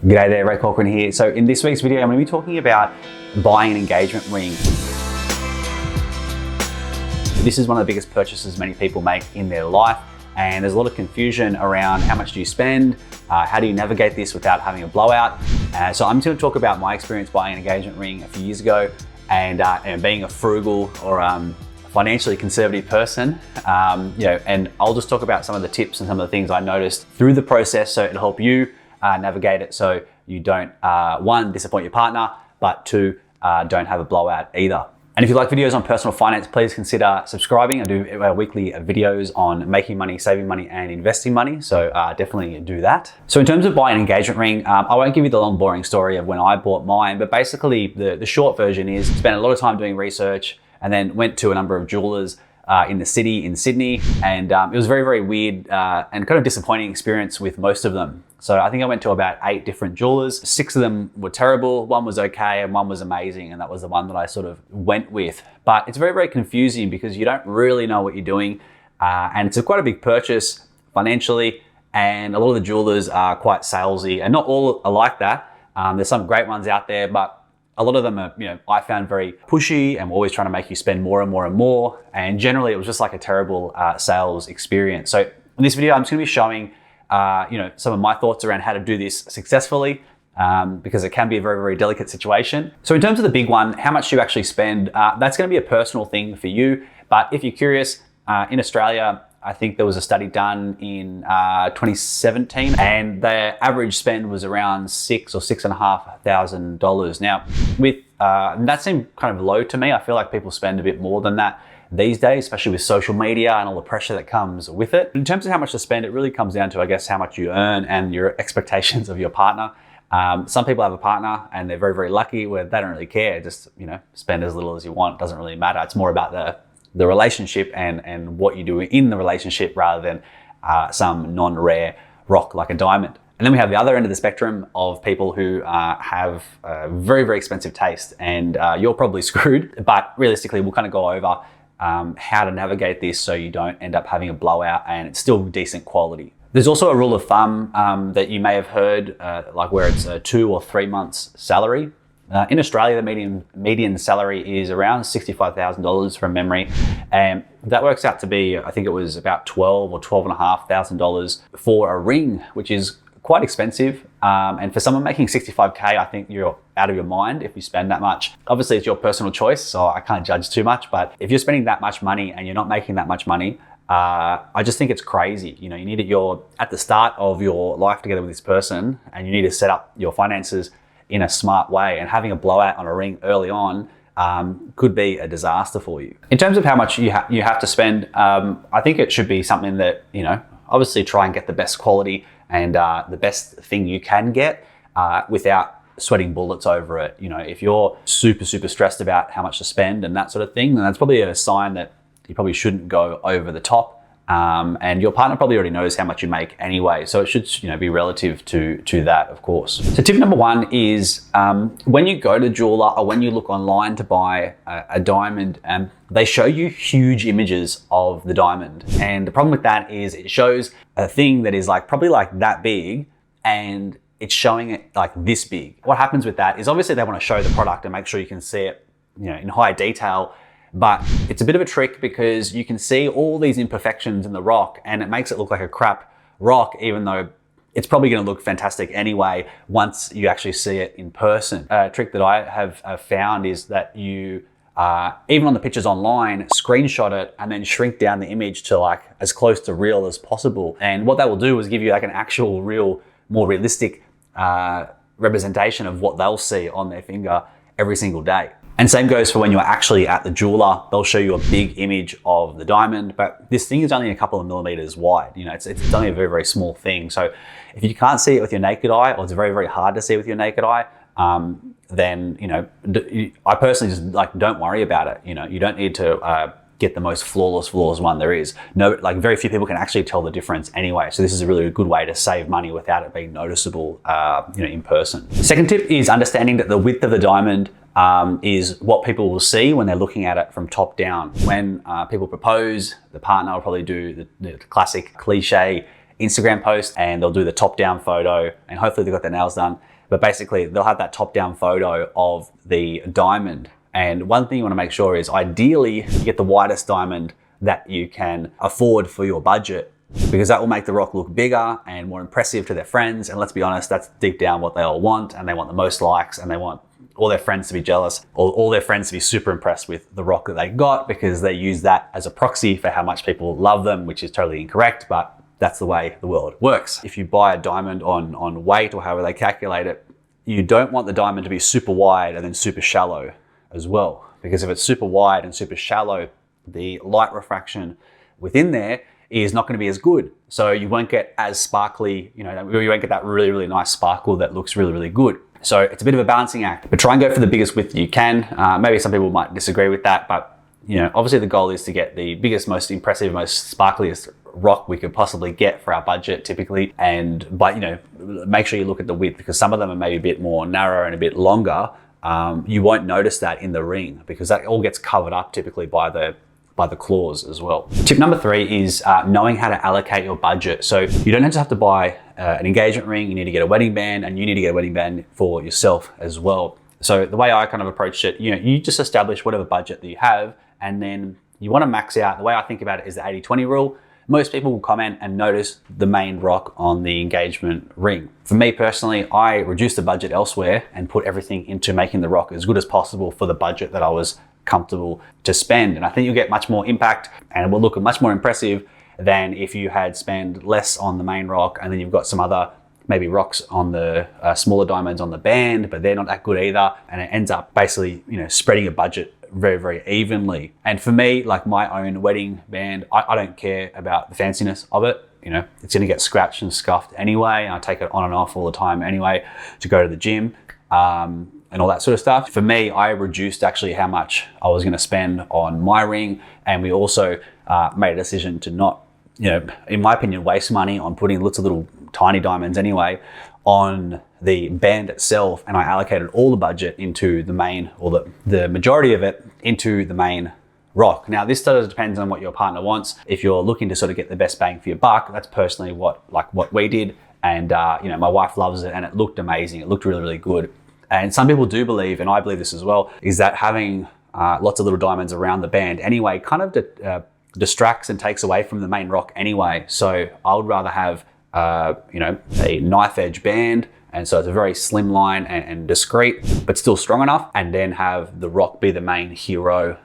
G'day there, Ray Corcoran here. So in this week's video, I'm going to be talking about buying an engagement ring. This is one of the biggest purchases many people make in their life, and there's a lot of confusion around how much do you spend, how do you navigate this without having a blowout. So I'm going to talk about my experience buying an engagement ring a few years ago and being a frugal or financially conservative person, and I'll just talk about some of the tips and some of the things I noticed through the process, so it'll help you navigate it so you don't, one, disappoint your partner, but two, don't have a blowout either. And if you like videos on personal finance, please consider subscribing. I do weekly videos on making money, saving money, and investing money, so definitely do that. So in terms of buying an engagement ring, I won't give you the long, boring story of when I bought mine, but basically the short version is spent a lot of time doing research and then went to a number of jewelers in the city in Sydney, and it was very, very weird and kind of disappointing experience with most of them. So I think I went to about 8 different jewelers. 6 of them were terrible, 1 was okay, and 1 was amazing, and that was the one that I sort of went with. But it's very, very confusing because you don't really know what you're doing, and it's quite a big purchase financially, and a lot of the jewelers are quite salesy, and not all are like that. There's some great ones out there, but a lot of them are, I found very pushy and always trying to make you spend more and more and more. And generally it was just like a terrible sales experience. So in this video, I'm just gonna be showing, some of my thoughts around how to do this successfully, because it can be a very, very delicate situation. So in terms of the big one, how much do you actually spend? That's gonna be a personal thing for you. But if you're curious, in Australia, I think there was a study done in 2017, and their average spend was around $6,000 or $6,500. Now, that seemed kind of low to me. I feel like people spend a bit more than that these days, especially with social media and all the pressure that comes with it. In terms of how much to spend, it really comes down to, I guess, how much you earn and your expectations of your partner. Some people have a partner and they're very, very lucky where they don't really care. Just, spend as little as you want. It doesn't really matter. It's more about the relationship and what you do in the relationship rather than some non-rare rock like a diamond. And then we have the other end of the spectrum of people who have a very, very expensive taste, and you're probably screwed. But realistically, we'll kind of go over how to navigate this so you don't end up having a blowout and it's still decent quality. There's also a rule of thumb that you may have heard, like where it's a 2 or 3 months salary. In Australia, the median salary is around $65,000 from memory, and that works out to be, I think it was about $12,000 or $12,500 for a ring, which is quite expensive. And for someone making 65K, I think you're out of your mind if you spend that much. Obviously, it's your personal choice, so I can't judge too much. But if you're spending that much money and you're not making that much money, I just think it's crazy. You need you're at the start of your life together with this person, and you need to set up your finances in a smart way, and having a blowout on a ring early on could be a disaster for you. In terms of how much you have to spend, I think it should be something that, obviously try and get the best quality and the best thing you can get without sweating bullets over it. If you're super, super stressed about how much to spend and that sort of thing, then that's probably a sign that you probably shouldn't go over the top. And your partner probably already knows how much you make anyway, so it should be relative to that, of course. So tip number 1 is when you go to the jeweler or when you look online to buy a diamond, they show you huge images of the diamond, and the problem with that is it shows a thing that is probably that big, and it's showing it like this big. What happens with that is obviously they want to show the product and make sure you can see it, in high detail. But it's a bit of a trick because you can see all these imperfections in the rock, and it makes it look like a crap rock, even though it's probably going to look fantastic anyway once you actually see it in person. A trick that I have found is that you, even on the pictures online, screenshot it and then shrink down the image to as close to real as possible. And what that will do is give you an actual real, more realistic representation of what they'll see on their finger every single day. And same goes for when you're actually at the jeweler. They'll show you a big image of the diamond, but this thing is only a couple of millimeters wide. It's only a very, very small thing. So if you can't see it with your naked eye, or it's very, very hard to see with your naked eye, then, I personally just don't worry about it. You don't need to get the most flawless one there is. No, very few people can actually tell the difference anyway. So this is a really good way to save money without it being noticeable, in person. Second tip is understanding that the width of the diamond is what people will see when they're looking at it from top down. When people propose, the partner will probably do the classic cliche Instagram post and they'll do the top-down photo, and hopefully they've got their nails done. But basically, they'll have that top-down photo of the diamond. And one thing you want to make sure is ideally you get the widest diamond that you can afford for your budget, because that will make the rock look bigger and more impressive to their friends. And let's be honest, that's deep down what they all want, and they want the most likes, and they want all their friends to be jealous, or all their friends to be super impressed with the rock that they got, because they use that as a proxy for how much people love them, which is totally incorrect, but that's the way the world works. If you buy a diamond on weight, or however they calculate it, you don't want the diamond to be super wide and then super shallow as well. Because if it's super wide and super shallow, the light refraction within there is not going to be as good. So you won't get as sparkly, you won't get that really, really nice sparkle that looks really, really good. So it's a bit of a balancing act, but try and go for the biggest width you can. Maybe some people might disagree with that, but obviously the goal is to get the biggest, most impressive, most sparkliest rock we could possibly get for our budget typically. But make sure you look at the width, because some of them are maybe a bit more narrow and a bit longer. You won't notice that in the ring, because that all gets covered up typically by the claws as well. Tip number 3 is knowing how to allocate your budget. So you don't have to buy an engagement ring, you need to get a wedding band, and you need to get a wedding band for yourself as well. So the way I kind of approached it, you just establish whatever budget that you have, and then you want to max out. The way I think about it is the 80-20 rule. Most people will comment and notice the main rock on the engagement ring. For me personally, I reduced the budget elsewhere and put everything into making the rock as good as possible for the budget that I was comfortable to spend. And I think you'll get much more impact, and it will look much more impressive than if you had spent less on the main rock and then you've got some other maybe rocks on the smaller diamonds on the band, but they're not that good either. And it ends up basically, spreading a budget very, very evenly. And for me, like my own wedding band, I don't care about the fanciness of it. It's going to get scratched and scuffed anyway. And I take it on and off all the time anyway to go to the gym. And all that sort of stuff. For me, I reduced actually how much I was going to spend on my ring, and we also made a decision to not, in my opinion, waste money on putting lots of little tiny diamonds anyway on the band itself, and I allocated all the budget into the main, or the majority of it into the main rock. Now, this does depend on what your partner wants. If you're looking to sort of get the best bang for your buck, that's personally what we did, and my wife loves it, and it looked amazing. It looked really, really good. And some people do believe, and I believe this as well, is that having lots of little diamonds around the band anyway kind of distracts and takes away from the main rock anyway. So I would rather have a knife edge band, and so it's a very slim line and discreet, but still strong enough, and then have the rock be the main hero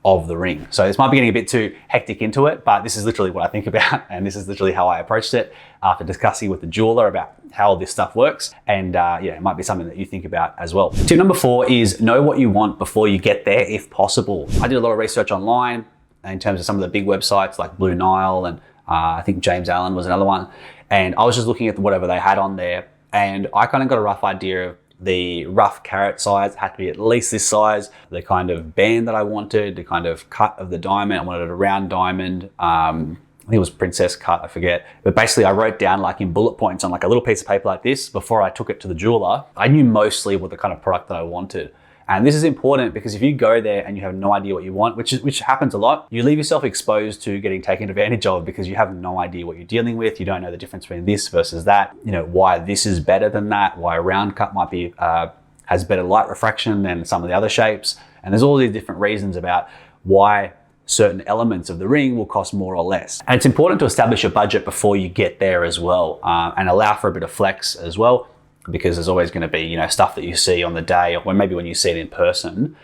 of the ring. So this might be getting a bit too hectic into it, but this is literally what I think about, and this is literally how I approached it after discussing with the jeweler about how all this stuff works. And it might be something that you think about as well. Tip number 4 is know what you want before you get there, if possible. I did a lot of research online in terms of some of the big websites like Blue Nile, and I think James Allen was another one. And I was just looking at whatever they had on there, and I kind of got a rough idea of the rough carat size. It had to be at least this size, the kind of band that I wanted, the kind of cut of the diamond. I wanted a round diamond. I think it was princess cut, I forget. But basically I wrote down like in bullet points on like a little piece of paper like this before I took it to the jeweler. I knew mostly what the kind of product that I wanted. And this is important because if you go there and you have no idea what you want, which happens a lot, you leave yourself exposed to getting taken advantage of because you have no idea what you're dealing with. You don't know the difference between this versus that, why this is better than that, why a round cut might be, has better light refraction than some of the other shapes. And there's all these different reasons about why certain elements of the ring will cost more or less. And it's important to establish a budget before you get there as well, and allow for a bit of flex as well, because there's always going to be, stuff that you see on the day, or maybe when you see it in person,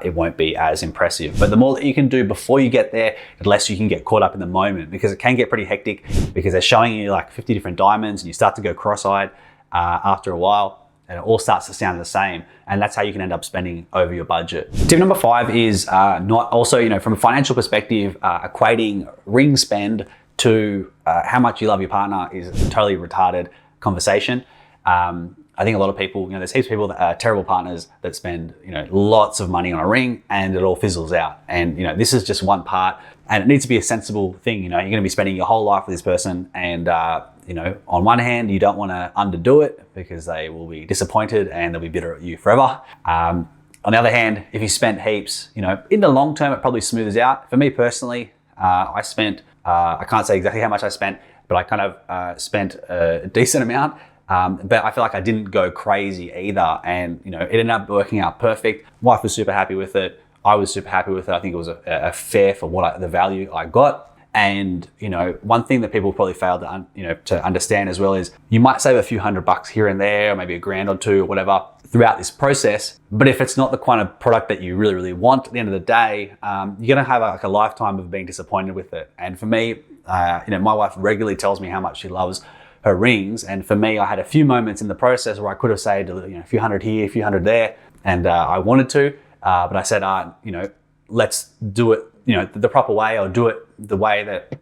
it won't be as impressive. But the more that you can do before you get there, the less you can get caught up in the moment, because it can get pretty hectic because they're showing you like 50 different diamonds and you start to go cross-eyed after a while, and it all starts to sound the same. And that's how you can end up spending over your budget. Tip number 5 is not also, from a financial perspective, equating ring spend to how much you love your partner is a totally retarded conversation. I think a lot of people, there's heaps of people that are terrible partners that spend, lots of money on a ring and it all fizzles out. And, this is just one part, and it needs to be a sensible thing. You're going to be spending your whole life with this person, and, on one hand, you don't want to underdo it because they will be disappointed and they'll be bitter at you forever. On the other hand, if you spent heaps, in the long term, it probably smooths out. For me personally, I spent, I can't say exactly how much I spent, but I kind of spent a decent amount. But I feel like I didn't go crazy either. And, you know, it ended up working out perfect. Wife was super happy with it. I was super happy with it. I think it was a fair for the value I got. And, you know, one thing that people probably fail to understand as well is you might save a few $100 here and there, or maybe a grand or two or whatever throughout this process. But if it's not the kind of product that you really, really want at the end of the day, you're going to have like a lifetime of being disappointed with it. And for me, you know, my wife regularly tells me how much she loves her rings. And for me, I had a few moments in the process where I could have saved, you know, a few hundred here, a few hundred there. And I wanted to, but I said, you know, let's do it, you know, the proper way, or do it the way that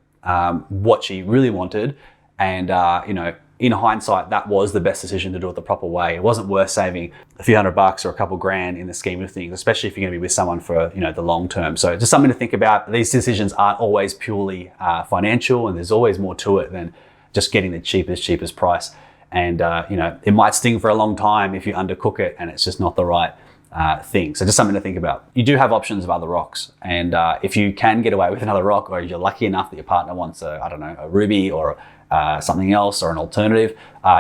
what she really wanted. And, you know, in hindsight, that was the best decision to do it the proper way. It wasn't worth saving a few $100 or a couple grand in the scheme of things, especially if you're going to be with someone for, you know, the long term. So just something to think about. These decisions aren't always purely financial, and there's always more to it than just getting the cheapest price. And, you know, it might sting for a long time if you undercook it and it's just not the right thing. So just something to think about. You do have options of other rocks. And if you can get away with another rock, or you're lucky enough that your partner wants I don't know, a ruby or something else, or an alternative,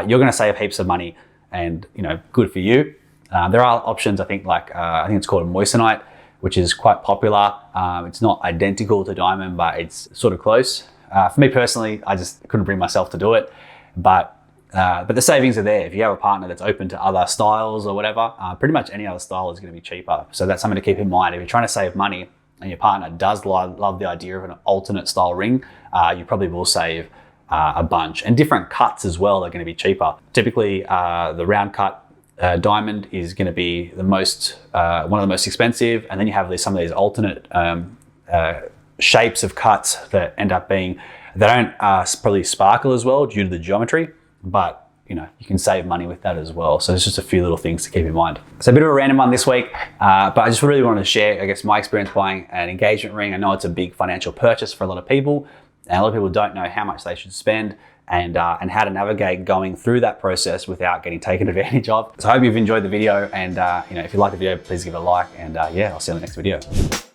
you're going to save heaps of money, and, you know, good for you. There are options, I think, like, I think it's called a moissanite, which is quite popular. It's not identical to diamond, but it's sort of close. For me personally, I just couldn't bring myself to do it, but the savings are there. If you have a partner that's open to other styles or whatever, pretty much any other style is going to be cheaper. So that's something to keep in mind. If you're trying to save money and your partner does love the idea of an alternate style ring, you probably will save a bunch. And different cuts as well are going to be cheaper. Typically, the round cut diamond is going to be the most one of the most expensive, and then you have some of these alternate shapes of cuts that end up being, they don't probably sparkle as well due to the geometry, but, you know, you can save money with that as well. So there's just a few little things to keep in mind. So a bit of a random one this week, but I just really wanted to share, I guess, my experience buying an engagement ring. I know it's a big financial purchase for a lot of people, and a lot of people don't know how much they should spend, and how to navigate going through that process without getting taken advantage of. So I hope you've enjoyed the video, and you know, if you like the video, please give it a like, and yeah, I'll see you in the next video.